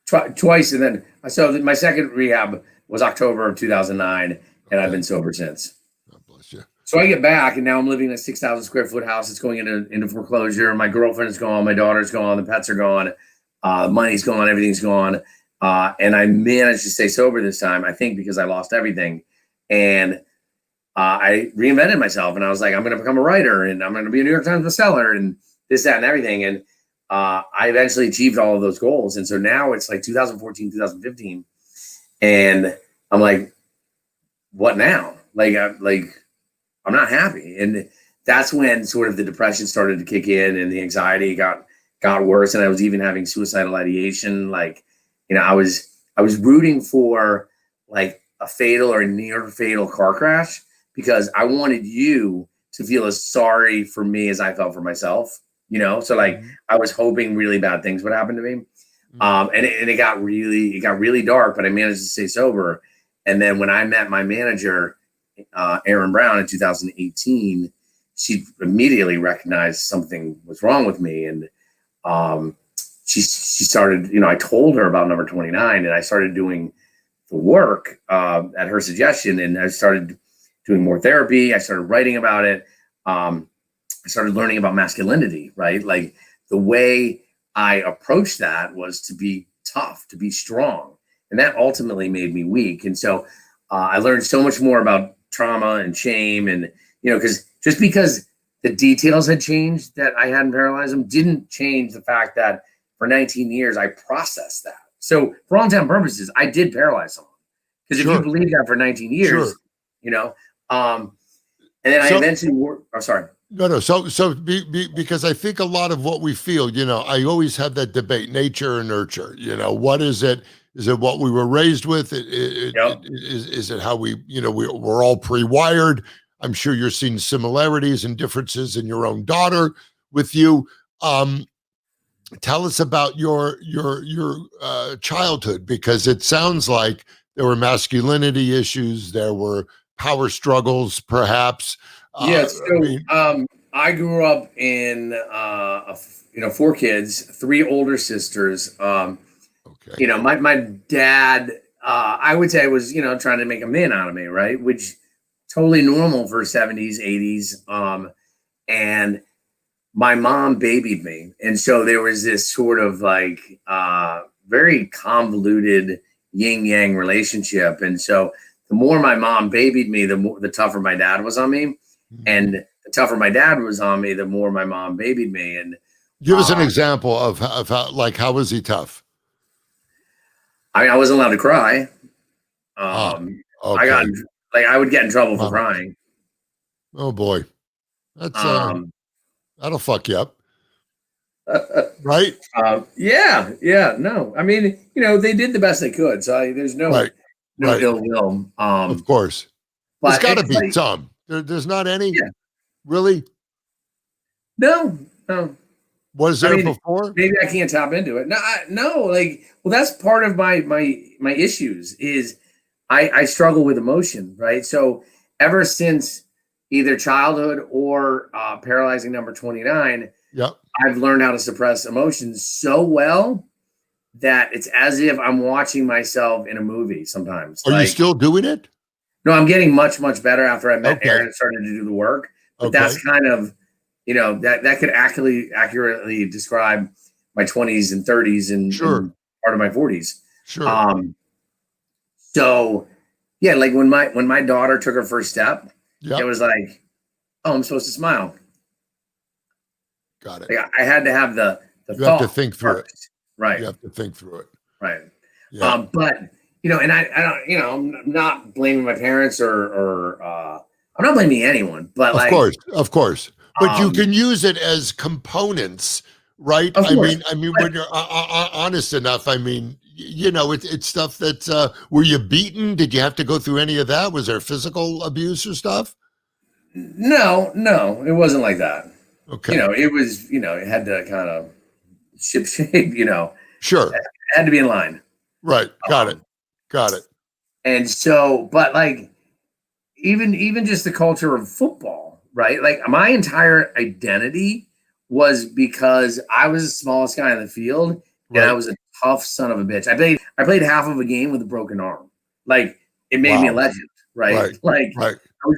C: Twice. And then so my second rehab was October of 2009, and I've been sober since.
A: God bless you.
C: So I get back, and now I'm living in a 6,000 square foot house. It's going into foreclosure. My girlfriend is gone. My daughter's gone. The pets are gone. Money's gone. Everything's gone. And I managed to stay sober this time, I think, because I lost everything. And I reinvented myself, and I was like, I'm going to become a writer, and I'm going to be a New York Times bestseller, and this, that, and everything. And I eventually achieved all of those goals. And so now it's like 2014, 2015. And I'm like, what now? I'm not happy. And that's when sort of the depression started to kick in, and the anxiety got worse. And I was even having suicidal ideation. Like, I was rooting for like a fatal or near fatal car crash, because I wanted you to feel as sorry for me as I felt for myself, So like I was hoping really bad things would happen to me. And it got really dark, but I managed to stay sober. And then when I met my manager, Aaron Brown, in 2018, she immediately recognized something was wrong with me. And she started, I told her about number 29, and I started doing the work at her suggestion. And I started doing more therapy. I started writing about it. I started learning about masculinity, right? Like the way I approached that was to be tough, to be strong. And that ultimately made me weak. And so I learned so much more about trauma and shame. And, because the details had changed that I hadn't paralyzed him didn't change the fact that for 19 years, I processed that. So for all intents and purposes, I did paralyze someone. Because if you believe that for 19 years, and And then I eventually worked. Oh, sorry.
A: No. Because I think a lot of what we feel, I always have that debate, nature and nurture. What is it? Is it what we were raised with? Is it how we're all pre-wired? I'm sure you're seeing similarities and differences in your own daughter with you. Tell us about your childhood, because it sounds like there were masculinity issues, there were power struggles, perhaps.
C: Yes. I grew up in 4 kids, 3 older sisters. Okay. My dad, I would say, was trying to make a man out of me, right? Which totally normal for 70s, 80s. And my mom babied me, and so there was this sort of like very convoluted yin yang relationship. And so the more my mom babied me, the tougher my dad was on me. And the tougher my dad was on me, the more my mom babied me. And
A: give us an example of how was he tough?
C: I wasn't allowed to cry.
A: Okay.
C: I would get in trouble for crying.
A: Oh boy, that's that'll fuck you up, right?
C: Yeah. No, I mean, they did the best they could, so there's no ill will.
A: Of course, there's got to be some. There's not any.
C: Yeah.
A: Really?
C: No.
A: Was there before?
C: Maybe I can't tap into it. No. That's part of my issues is I struggle with emotion, right? So ever since either childhood or paralyzing number 29, I've learned how to suppress emotions so well that it's as if I'm watching myself in a movie sometimes.
A: Are you still doing it?
C: No, I'm getting much, much better after I met Aaron and started to do the work. But that's kind of, that could accurately describe my 20s and 30s and part of my 40s.
A: Sure.
C: So yeah, like when my daughter took her first step, it was like, oh, I'm supposed to smile.
A: Got it.
C: Like I had to have the
A: you have to think through it.
C: Right.
A: You have to think through it.
C: Right.
A: Yeah.
C: But and I don't, I'm not blaming my parents or I'm not blaming anyone, but
A: of course. But you can use it as components, right? I mean, when you're honest enough, I mean, it's stuff that, were you beaten? Did you have to go through any of that? Was there physical abuse or stuff?
C: No, it wasn't like that.
A: Okay.
C: It was, it had to kind of ship shape,
A: Sure.
C: It had to be in line.
A: Right. Got it.
C: And so, but even just the culture of football, right? Like my entire identity was because I was the smallest guy on the field and I was a tough son of a bitch. I played half of a game with a broken arm. Like it made me a legend, right?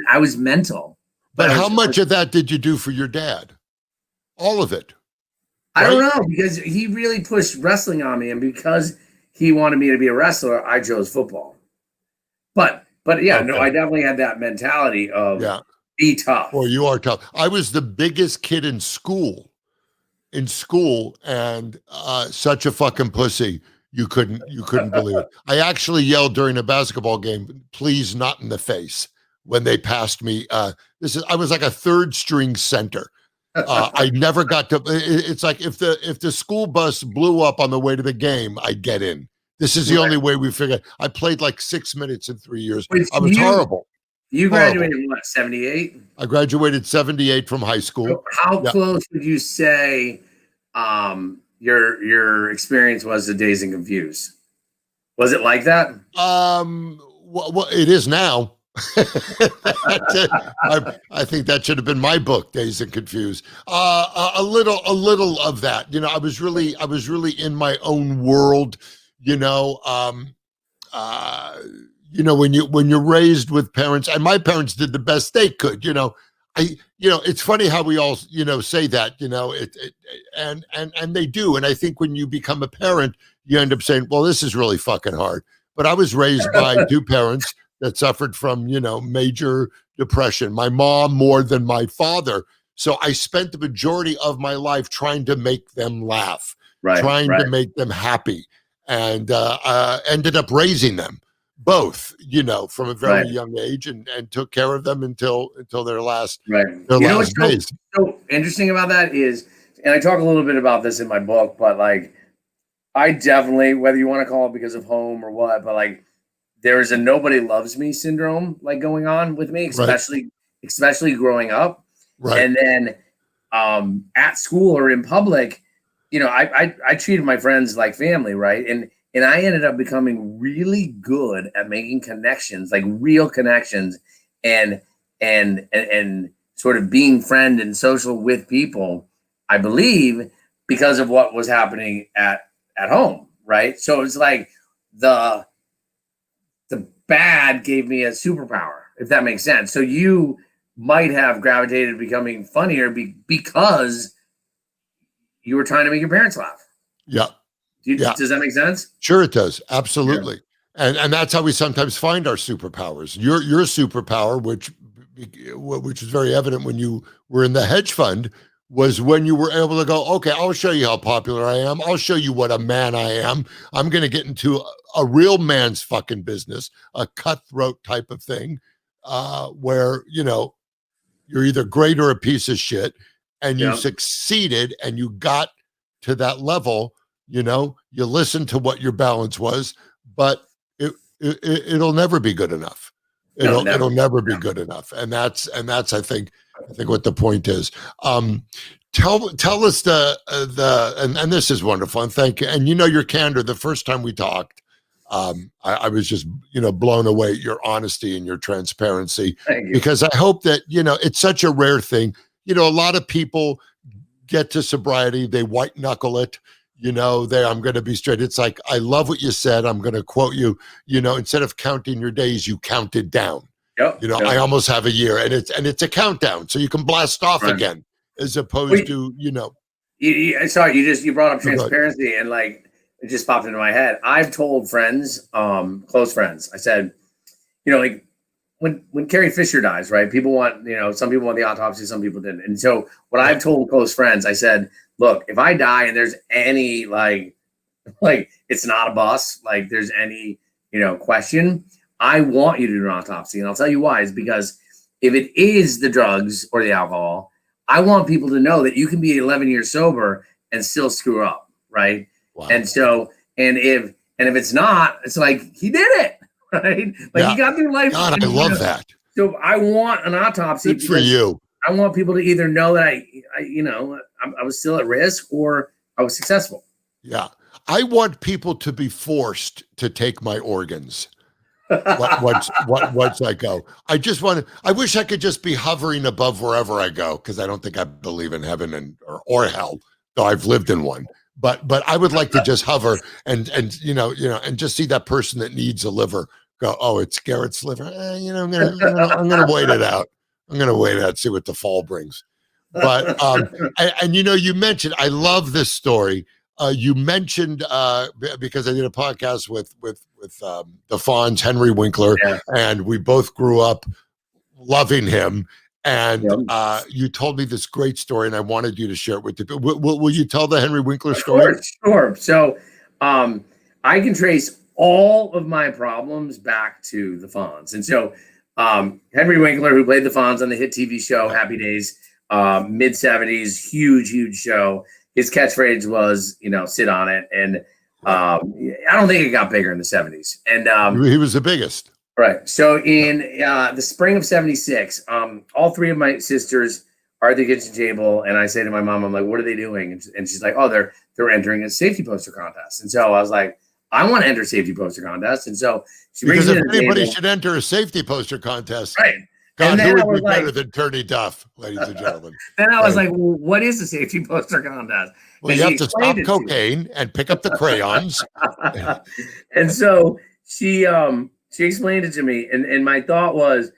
C: I was mental.
A: But how much of that did you do for your dad? All of it.
C: I don't know, because he really pushed wrestling on me, and because he wanted me to be a wrestler, I chose football. But yeah, no, I definitely had that mentality of be tough.
A: Well, you are tough. I was the biggest kid in school, and such a fucking pussy. You couldn't believe it. I actually yelled during a basketball game, "Please, not in the face," when they passed me. I was like a third string center. I never got to. It's like if the school bus blew up on the way to the game, I'd get in. This is the only way we figured. I played like 6 minutes in 3 years. I was horrible.
C: You graduated in what, 78?
A: I graduated 78 from high school.
C: So how close would you say your experience was to Dazed and Confused? Was it like that?
A: Well, it is now. I think that should have been my book, Dazed and Confused. A little of that. I was really in my own world. When you're raised with parents, and my parents did the best they could. It's funny how we all say that. And they do. And I think when you become a parent, you end up saying, "Well, this is really fucking hard." But I was raised by 2 parents that suffered from, major depression. My mom more than my father. So I spent the majority of my life trying to make them laugh, trying to make them happy, and ended up raising them. both, from a very
C: Right.
A: young age, and took care of them until their last
C: Right.
A: last days.
C: So interesting about that is, and I talk a little bit about this in my book, but like, I definitely, whether you want to call it because of home or what, but like, there is a nobody loves me syndrome like going on with me, especially growing up.
A: Right.
C: And then at school or in public, I treated my friends like family, right? And I ended up becoming really good at making connections, like real connections, and sort of being friend and social with people, I believe, because of what was happening at home, right? So it's like the bad gave me a superpower, if that makes sense. So you might have gravitated becoming funnier because you were trying to make your parents laugh.
A: Yeah.
C: Does that make sense?
A: Sure, it does. Absolutely. Yeah. And that's how we sometimes find our superpowers. Your superpower, which is very evident when you were in the hedge fund, was when you were able to go, okay, I'll show you how popular I am. I'll show you what a man I am. I'm going to get into a real man's fucking business, a cutthroat type of thing, where, you're either great or a piece of shit, and you succeeded and you got to that level. You listen to what your balance was, but it'll never be good enough. It'll never be good enough. And that's I think what the point is. Tell us and this is wonderful, and thank you. And your candor. The first time we talked, I was just blown away at your honesty and your transparency, because I hope that it's such a rare thing. A lot of people get to sobriety, they white knuckle it. I'm going to be straight. It's like, I love what you said. I'm going to quote you, instead of counting your days, you counted down. I almost have a year, and it's a countdown, so you can blast off again, as opposed to,
C: sorry, you brought up transparency, and like, it just popped into my head. I've told friends, close friends, I said, like, when Carrie Fisher dies, right? People want, some people want the autopsy, some people didn't. And so what I've told close friends, I said, look, if I die and there's any like it's not a bus, like there's any, question, I want you to do an autopsy. And I'll tell you why. Is because if it is the drugs or the alcohol, I want people to know that you can be 11 years sober and still screw up, right? Wow. And so, and if it's not, it's like, he did it. Right? Like, he got through life.
A: God, I love that.
C: So I want an autopsy.
A: Good for you.
C: I want people to either know that I was still at risk or I was successful.
A: Yeah. I want people to be forced to take my organs. Once I go. I wish I could just be hovering above wherever I go, because I don't think I believe in heaven or hell, though I've lived in one. But I would like to just hover and just see that person that needs a liver go, oh, it's Garrett's liver. I'm gonna wait it out. I'm gonna wait it out, see what the fall brings. But and you mentioned, I love this story. You mentioned because I did a podcast with the Fonz, Henry Winkler, and we both grew up loving him. And you told me this great story, and I wanted you to share it with the people. Will you tell the Henry Winkler story?
C: Sure. So I can trace all of my problems back to the Fonz. And so Henry Winkler, who played the Fonz on the hit TV show Happy Days, mid-70s, huge show. His catchphrase was, sit on it. And I don't think it got bigger in the 70s. And
A: he was the biggest.
C: Right. So in the spring of 76, all three of my sisters are at the kitchen table, and I say to my mom, I'm like, what are they doing? And she's like, oh, they're entering a safety poster contest. And so I was like, I want to enter a safety poster contest. And so she brings me to the
A: anybody
C: table.
A: should enter a safety poster contest.
C: Right.
A: God, who would be better than Turney Duff, ladies and gentlemen?
C: Then I was like, well, what is a safety poster contest?
A: Well, you have to stop cocaine and pick up the crayons.
C: And so she explained it to me. And my thought was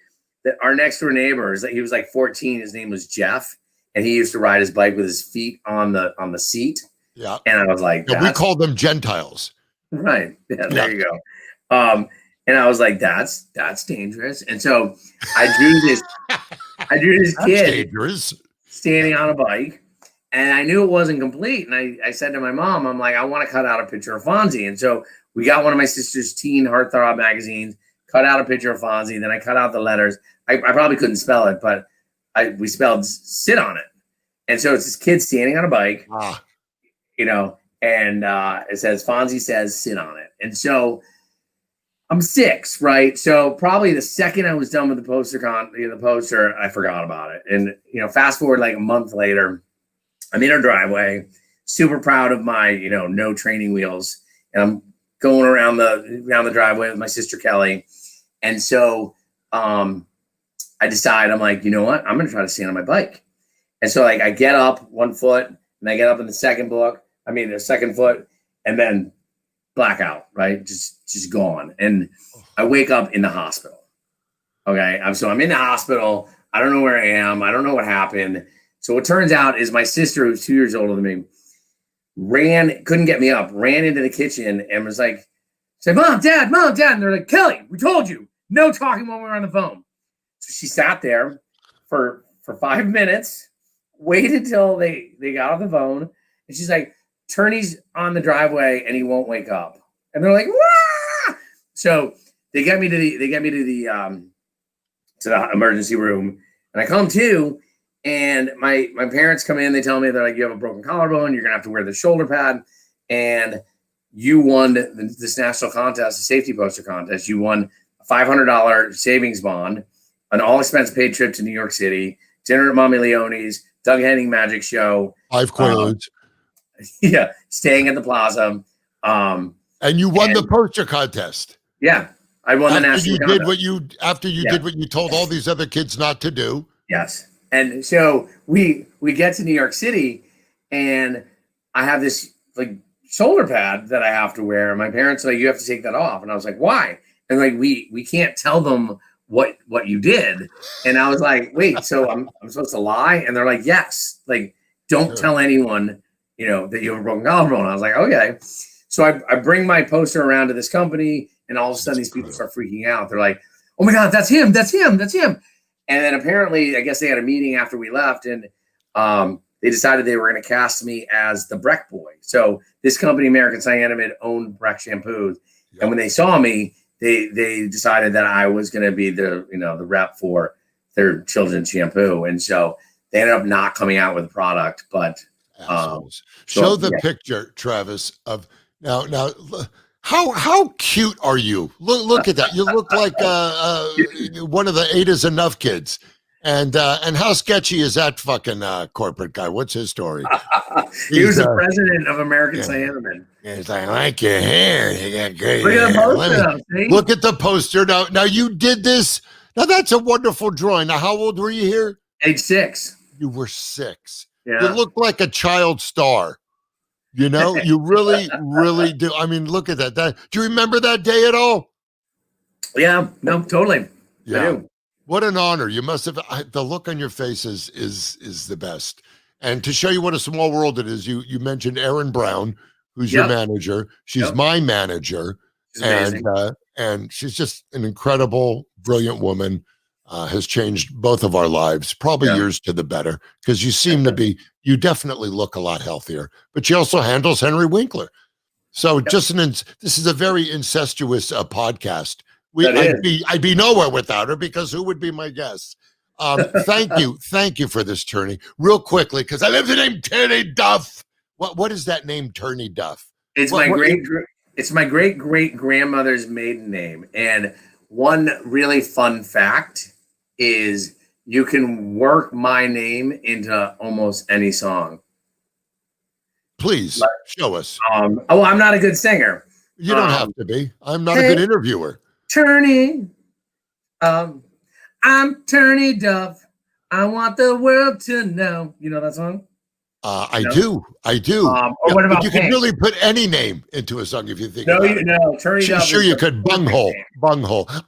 C: that our next door neighbor, he was like 14. His name was Jeff. And he used to ride his bike with his feet on the seat.
A: Yeah.
C: And I was like,
A: we called them Gentiles.
C: Right. Yeah, there you go. And I was like, that's dangerous. And so I drew this kid standing on a bike, and I knew it wasn't complete. And I said to my mom, I'm like, I want to cut out a picture of Fonzie. And so we got one of my sister's teen heartthrob magazines, cut out a picture of Fonzie, then I cut out the letters. I probably couldn't spell it, but we spelled sit on it. And so it's this kid standing on a bike, you know, and it says, Fonzie says, sit on it. And so I'm 6, right? So probably the second I was done with the poster, I forgot about it. And, you know, fast forward like a month later, I'm in our driveway, super proud of my, you know, no training wheels. And I'm going around the driveway with my sister Kelly. And so I decide, I'm like, you know what? I'm going to try to stand on my bike. And so like I get up 1 foot and I get up in the second foot and then blackout, right? Just gone. And I wake up in the hospital. Okay. So I'm in the hospital. I don't know where I am. I don't know what happened. So what turns out is my sister, who's 2 years older than me, couldn't get me up, ran into the kitchen and was like, say, Mom, Dad. And they're like, Kelly, we told you, no talking when we were on the phone. So she sat there for 5 minutes, waited till they got off the phone. And she's like, Turney's on the driveway and he won't wake up. And they're like, wah! So they get me to the emergency room, and I come to, and my parents come in. They tell me, they're like, you have a broken collarbone. You're gonna have to wear the shoulder pad, and you won this national contest, the safety poster contest. You won a $500 savings bond, an all expense paid trip to New York City, dinner at Mommy Leone's, Doug Henning magic show,
A: 5 Quaaludes.
C: Yeah, staying at the Plaza.
A: And you won the poster contest.
C: Yeah, I won the national contest.
A: After you did what you told all these other kids not to do.
C: Yes. And so we get to New York City, and I have this like shoulder pad that I have to wear. And my parents are like, you have to take that off. And I was like, why? And like, we can't tell them what you did. And I was like, wait, so I'm supposed to lie? And they're like, yes, like, don't tell anyone, you know, that you have a broken collarbone. I was like, okay. So I bring my poster around to this company, and all of a sudden these people start freaking out. They're like, oh my God, that's him. And then apparently, I guess they had a meeting after we left, and they decided they were going to cast me as the Breck boy. So this company, American Cyanamid, owned Breck shampoos. Yep. And when they saw me, they decided that I was going to be the rep for their children's shampoo. And so they ended up not coming out with a product, but
A: show the picture, Travis, of now how cute are you? Look at that. You look like one of the 8 is enough kids. And how sketchy is that fucking corporate guy? What's his story?
C: He was the president of American Cyanamid.
A: He's like, I like your hair. You got great
C: look
A: hair.
C: At the poster,
A: look at the poster. Now you did this. Now that's a wonderful drawing. Now, how old were you here?
C: Age 6.
A: You were 6.
C: Yeah.
A: You look like a child star. You know, you really, really do. I mean, look at that. Do you remember that day at all?
C: Yeah, no, totally.
A: Yeah.
C: I do.
A: What an honor. You must have, the look on your face is the best. And to show you what a small world it is, you mentioned Erin Brown, who's your manager. She's my manager. And she's just an incredible, brilliant woman. Has changed both of our lives, probably years to the better, because you seem to be, you definitely look a lot healthier, but she also handles Henry Winkler. So this is a very incestuous podcast. I'd be nowhere without her, because who would be my guest? Thank you for this, Turney. Real quickly, because I love the name Turney Duff. What is that name, Turney Duff?
C: It's my great great grandmother's maiden name. And one really fun fact is you can work my name into almost any song.
A: Please show us.
C: I'm not a good singer.
A: You don't have to be. I'm not a good interviewer.
C: Turney, I'm Turney Duff. I want the world to know. You know that song?
A: I do.
C: Or what about
A: you can really put any name into a song if you think
C: about
A: it.
C: No, Turney Duff.
A: Sure, you could. Bunghole.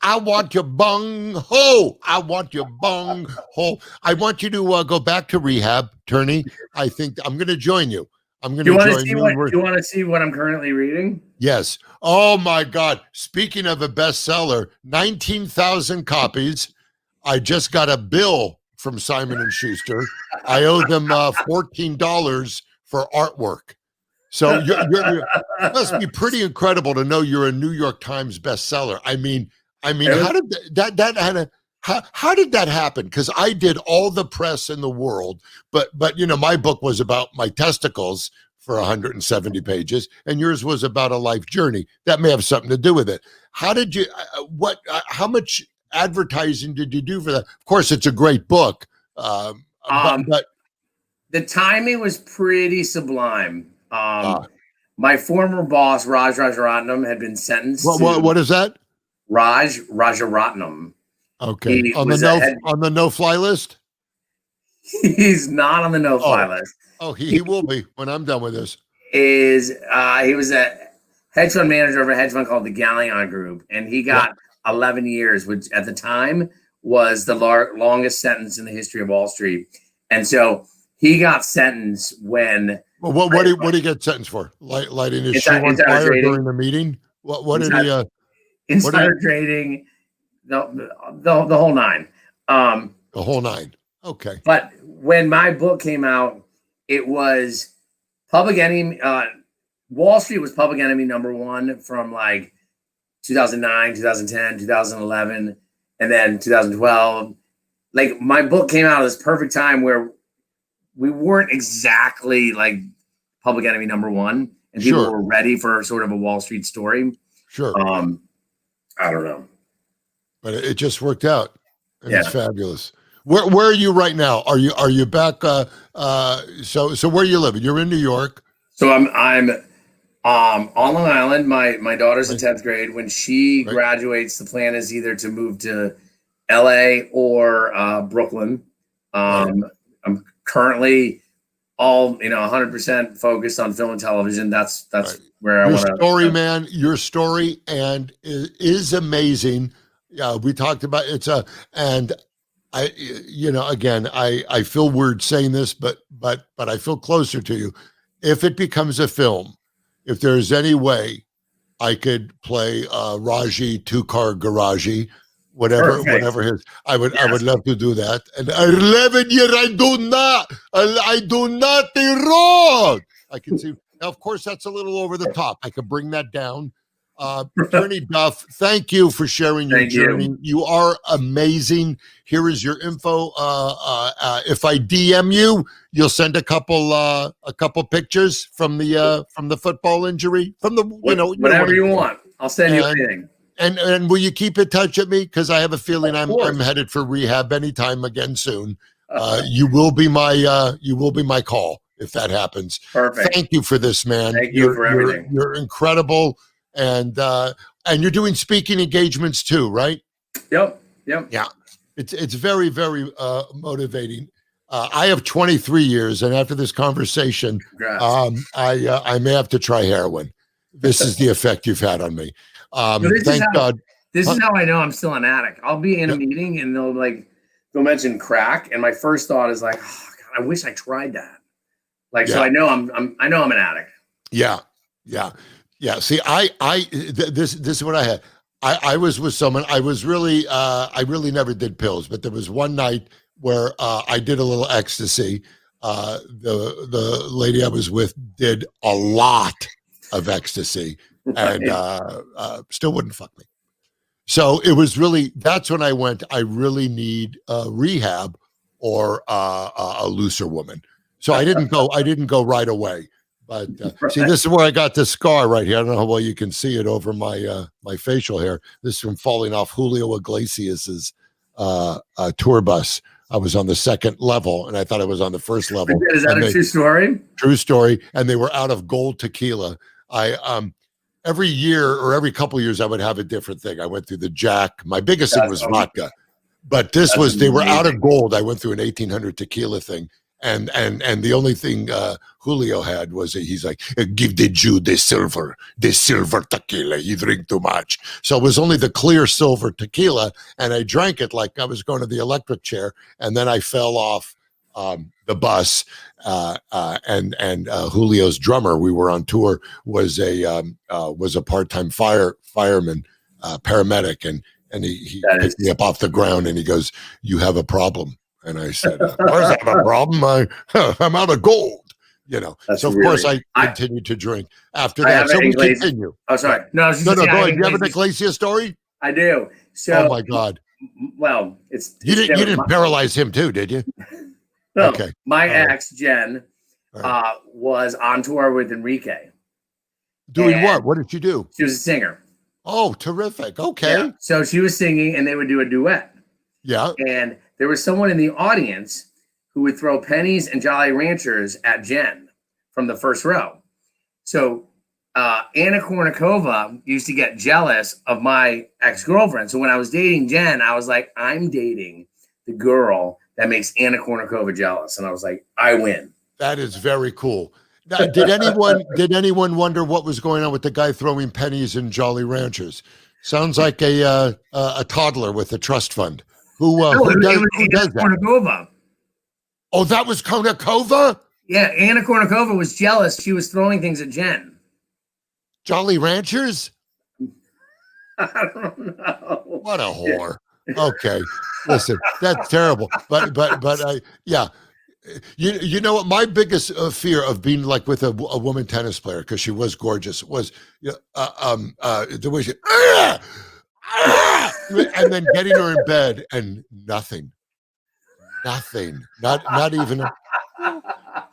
A: I want your bunghole. I want your bunghole. I want you to go back to rehab, Turney. I think I'm going to join you. I'm going to join you.
C: Do you want to see what I'm currently reading?
A: Yes. Oh my God. Speaking of a bestseller, 19,000 copies. I just got a bill from Simon & Schuster. I owe them $14 for artwork. So you're must be pretty incredible to know you're a New York Times bestseller. I mean, how did how did that happen? Because I did all the press in the world, but my book was about my testicles for 170 pages, and yours was about a life journey. That may have something to do with it. How did you? How much advertising did you do for that? Of course, it's a great book, but
C: the timing was pretty sublime. My former boss, Raj Rajaratnam, had been sentenced.
A: What is that?
C: Raj Rajaratnam.
A: Okay, on the no-fly list.
C: He's not on the no-fly list.
A: Oh, he will be when I'm done with this.
C: He was a hedge fund manager of a hedge fund called the Galleon Group, and he got 11 years, which at the time was the longest sentence in the history of Wall Street. And so he got sentenced when.
A: Well, what did he get sentenced for? Lighting his shoe on fire during the meeting? What did he?
C: Insider trading, the whole nine.
A: The whole nine. Okay.
C: But when my book came out, it was Public Enemy. Wall Street was Public Enemy #1 from like 2009, 2010, 2011, and then 2012. Like my book came out at this perfect time where we weren't exactly like Public Enemy #1, and people were ready for sort of a Wall Street story.
A: Sure.
C: I don't know,
A: but it just worked out. And it's fabulous. Where are you right now? Are you back? So where are you living? You're in New York.
C: So I'm on Long Island. My daughter's in 10th grade. When she graduates, the plan is either to move to LA or Brooklyn. I'm currently 100% focused on film and television. That's where I want to.
A: Your story, man. Your story and is amazing. We talked about and I again, I feel weird saying this, but I feel closer to you. If it becomes a film, if there's any way I could play Raji two-car garagey, whatever his, I would love to do that. And 11 years, I do nothing wrong. I can see. Now, of course, that's a little over the top. I could bring that down. Tourney Duff, thank you for sharing your journey. You are amazing. Here is your info. If I DM you, you'll send a couple pictures from the football injury, from the
C: whatever you want. I'll send you anything.
A: And will you keep in touch with me? Because I have a feeling I'm headed for rehab anytime again soon. You will be my call if that happens.
C: Perfect.
A: Thank you for this, man.
C: Thank you for everything.
A: You're incredible. And you're doing speaking engagements too, right?
C: Yep.
A: Yeah. It's very, very motivating. I have 23 years, and after this conversation, I may have to try heroin. This is the effect you've had on me. Thank God.
C: This is how I know I'm still an addict. I'll be in a meeting and they'll mention crack, and my first thought is like, oh, God, I wish I tried that. So I know I'm an addict.
A: Yeah. See, this is what I had. I was with someone. I really never did pills, but there was one night where I did a little ecstasy. The lady I was with did a lot of ecstasy and still wouldn't fuck me. So it was that's when I went, I really need rehab or a looser woman. So I didn't go right away. But see, this is where I got this scar right here. I don't know how well you can see it over my my facial hair. This is from falling off Julio Iglesias's tour bus. I was on the second level, and I thought I was on the first level.
C: Is that a true story?
A: True story. And they were out of gold tequila. I every year or every couple of years, I would have a different thing. I went through the Jack. My biggest thing was vodka, but this was they were out of gold. I went through an 1800 tequila thing. And the only thing Julio had was he's like, give the Jew the silver tequila. You drink too much. So it was only the clear silver tequila, and I drank it like I was going to the electric chair, and then I fell off the bus. And Julio's drummer, we were on tour, was a part-time fireman, paramedic, and he picked me up off the ground, and he goes, "You have a problem." And I said, "Of course I have a problem. I'm out of gold." you know.
C: That's
A: so of
C: really,
A: course I continued to drink after
C: I
A: that. So we
C: Iglesias,
A: continue.
C: Oh, sorry. No,
A: no. Go ahead. Do you have an Iglesias story?
C: I do. So,
A: oh my God.
C: Well,
A: you didn't paralyze him too, did you?
C: No.
A: Okay.
C: My ex Jen was on tour with Enrique.
A: Doing what? What did she do?
C: She was a singer.
A: Oh, terrific. Okay.
C: Yeah. So she was singing and they would do a duet.
A: Yeah.
C: And there was someone in the audience who would throw pennies and Jolly Ranchers at Jen from the first row. So Anna Kournikova used to get jealous of my ex-girlfriend. So when I was dating Jen, I was like, I'm dating the girl that makes Anna Kournikova jealous. And I was like, I win.
A: That is very cool. Now, did anyone wonder what was going on with the guy throwing pennies and Jolly Ranchers? Sounds like a toddler with a trust fund. Who does that?
C: Kournikova.
A: Oh, that was Kournikova?
C: Yeah, Anna Kournikova was jealous. She was throwing things at Jen.
A: Jolly Ranchers?
C: I don't know.
A: What a whore. Okay, listen, that's terrible. But yeah. You know what? My biggest fear of being like with a woman tennis player, because she was gorgeous, was the way she, and then getting her in bed and nothing, not even,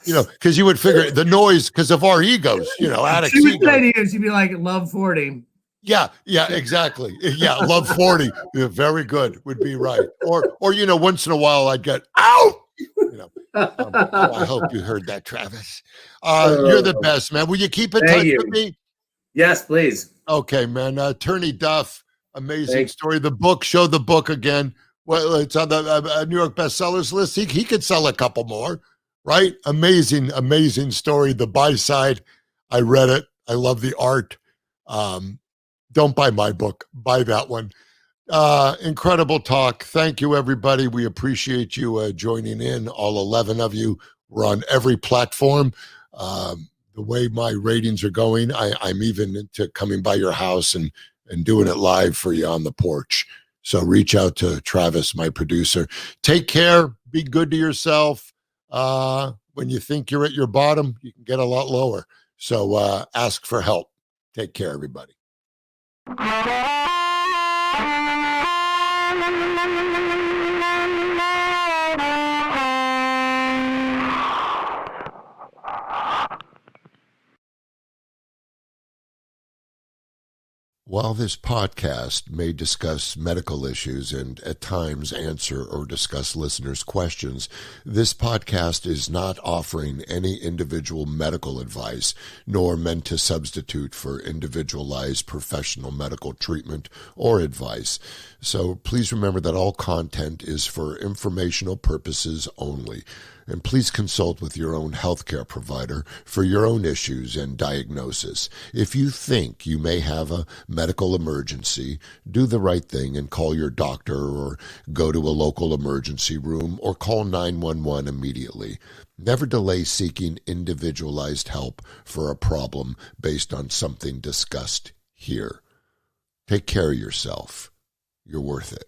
A: because you would figure the noise because of our egos, addicts.
C: She would say to you, she'd be like, "Love 40."
A: Yeah, exactly. Yeah, love 40. Yeah, very good would be right. Or once in a while I'd get out. I hope you heard that, Travis. You're the best, man. Will you keep in touch with me?
C: Yes, please.
A: Okay, man. TURNEY DUFF, amazing story. The book, show the book again. Well, it's on the New York bestsellers list. He could sell a couple more, right? Amazing story. The buy side, I read it. I love the art. Don't buy my book. Buy that one. Incredible talk. Thank you, everybody. We appreciate you joining in, all 11 of you. We're on every platform. The way my ratings are going, I'm even into coming by your house and doing it live for you on the porch. So reach out to Travis, my producer. Take care. Be good to yourself. When you think you're at your bottom, you can get a lot lower. So ask for help. Take care, everybody. While this podcast may discuss medical issues and at times answer or discuss listeners' questions, this podcast is not offering any individual medical advice, nor meant to substitute for individualized professional medical treatment or advice. So please remember that all content is for informational purposes only. And please consult with your own healthcare provider for your own issues and diagnosis. If you think you may have a medical emergency, do the right thing and call your doctor or go to a local emergency room or call 911 immediately. Never delay seeking individualized help for a problem based on something discussed here. Take care of yourself. You're worth it.